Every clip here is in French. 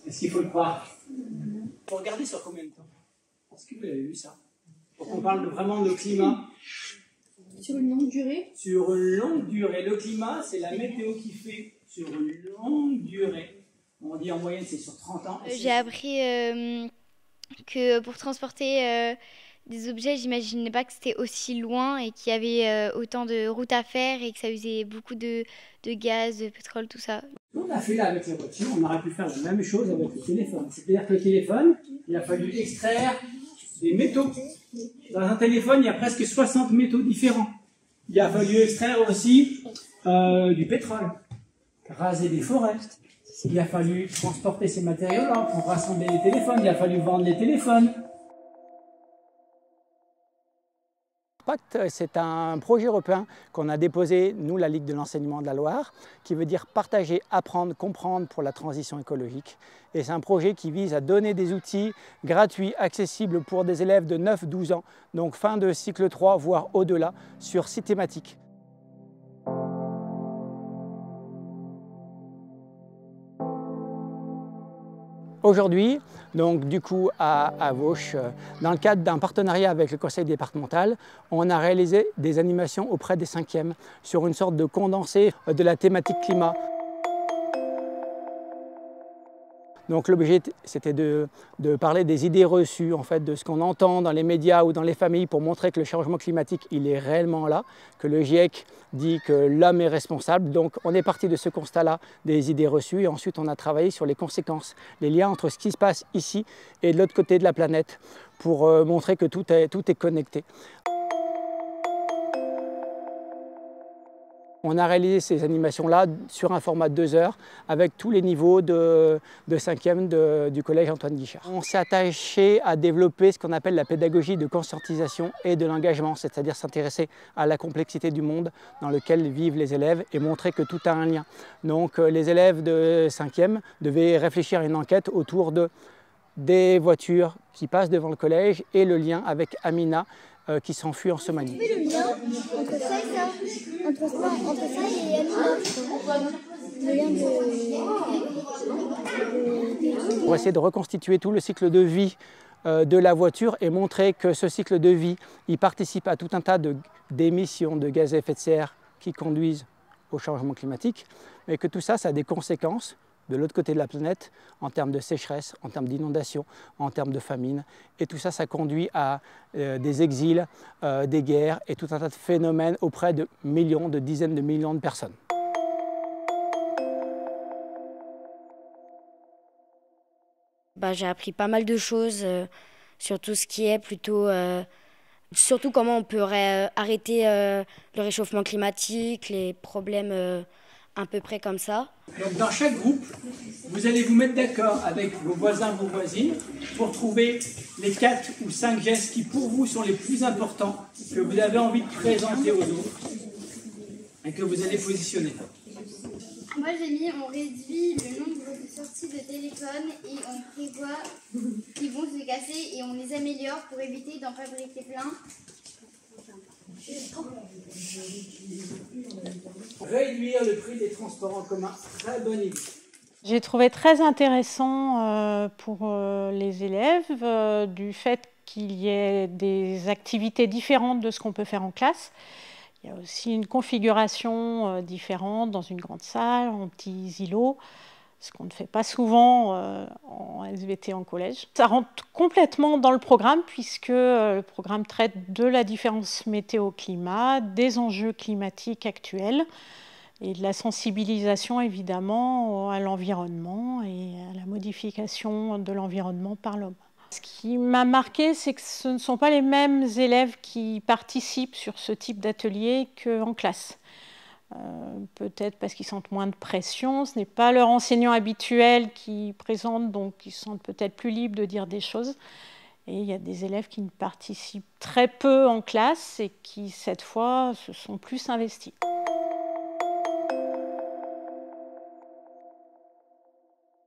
Est-ce qu'il faut le croire? Pour regarder sur combien de temps? Est-ce que vous avez vu ça? Pour qu'on parle vraiment de climat. Sur une longue durée? Sur une longue durée. Le climat, c'est la météo qui fait sur une longue durée. On dit en moyenne, c'est sur 30 ans. J'ai appris que pour transporter des objets, j'imaginais pas que c'était aussi loin et qu'il y avait autant de routes à faire et que ça usait beaucoup de gaz, de pétrole, tout ça. On a fait là avec la voiture, on aurait pu faire la même chose avec le téléphone. C'est-à-dire que le téléphone, il a fallu extraire des métaux. Dans un téléphone, il y a presque 60 métaux différents. Il a fallu extraire aussi du pétrole, raser des forêts. Il a fallu transporter ces matériaux-là pour rassembler les téléphones. Il a fallu vendre les téléphones. Pacte, c'est un projet européen qu'on a déposé, nous, la Ligue de l'enseignement de la Loire, qui veut dire partager, apprendre, comprendre pour la transition écologique. Et c'est un projet qui vise à donner des outils gratuits, accessibles pour des élèves de 9-12 ans, donc fin de cycle 3, voire au-delà, sur 6 thématiques. Aujourd'hui, donc du coup à Vauche, dans le cadre d'un partenariat avec le conseil départemental, on a réalisé des animations auprès des 5e sur une sorte de condensé de la thématique climat. Donc l'objet, c'était de parler des idées reçues, en fait, de ce qu'on entend dans les médias ou dans les familles pour montrer que le changement climatique, il est réellement là, que le GIEC dit que l'homme est responsable. Donc on est parti de ce constat-là, des idées reçues, et ensuite on a travaillé sur les conséquences, les liens entre ce qui se passe ici et de l'autre côté de la planète pour montrer que tout est connecté. On a réalisé ces animations-là sur un format de 2 heures avec tous les niveaux de 5e du collège Antoine Guichard. On s'est attaché à développer ce qu'on appelle la pédagogie de conscientisation et de l'engagement, c'est-à-dire s'intéresser à la complexité du monde dans lequel vivent les élèves et montrer que tout a un lien. Donc les élèves de 5e devaient réfléchir à une enquête autour des voitures qui passent devant le collège et le lien avec Amina qui s'enfuit en Somalie. Le lien entre ça et ça, entre ça et Amina, le lien de... Pour essayer de reconstituer tout le cycle de vie de la voiture et montrer que ce cycle de vie, il participe à tout un tas d'émissions de gaz à effet de serre qui conduisent au changement climatique, mais que tout ça, ça a des conséquences de l'autre côté de la planète, en termes de sécheresse, en termes d'inondation, en termes de famine. Et tout ça, ça conduit à des exils, des guerres et tout un tas de phénomènes auprès de millions, de dizaines de millions de personnes. J'ai appris pas mal de choses sur tout ce qui est plutôt... surtout comment on peut arrêter le réchauffement climatique, les problèmes à peu près comme ça. Donc dans chaque groupe, vous allez vous mettre d'accord avec vos voisins, vos voisines, pour trouver les 4 ou 5 gestes qui pour vous sont les plus importants, que vous avez envie de présenter aux autres et que vous allez positionner. Moi j'ai mis, on réduit le nombre de sorties de téléphone et on prévoit qu'ils vont se casser et on les améliore pour éviter d'en fabriquer plein. Réduire le prix des transports en commun, très bonne idée. J'ai trouvé très intéressant pour les élèves du fait qu'il y ait des activités différentes de ce qu'on peut faire en classe. Il y a aussi une configuration différente dans une grande salle, en petits îlots, ce qu'on ne fait pas souvent en SVT en collège. Ça rentre complètement dans le programme puisque le programme traite de la différence météo-climat, des enjeux climatiques actuels et de la sensibilisation évidemment à l'environnement et à la modification de l'environnement par l'homme. Ce qui m'a marqué, c'est que ce ne sont pas les mêmes élèves qui participent sur ce type d'atelier qu'en classe. Peut-être parce qu'ils sentent moins de pression, ce n'est pas leur enseignant habituel qui présente, donc ils se sentent peut-être plus libres de dire des choses. Et il y a des élèves qui ne participent très peu en classe et qui, cette fois, se sont plus investis.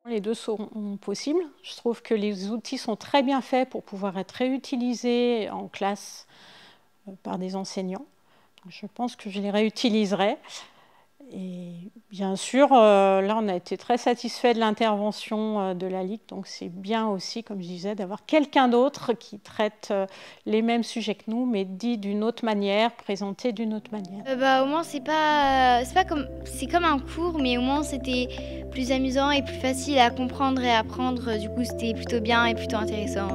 Les deux sont possibles. Je trouve que les outils sont très bien faits pour pouvoir être réutilisés en classe par des enseignants. Je pense que je les réutiliserai. Et bien sûr, là, on a été très satisfait de l'intervention de la Ligue. Donc, c'est bien aussi, comme je disais, d'avoir quelqu'un d'autre qui traite les mêmes sujets que nous, mais dit d'une autre manière, présenté d'une autre manière. Au moins, c'est comme un cours, mais au moins, c'était plus amusant et plus facile à comprendre et à apprendre. Du coup, c'était plutôt bien et plutôt intéressant.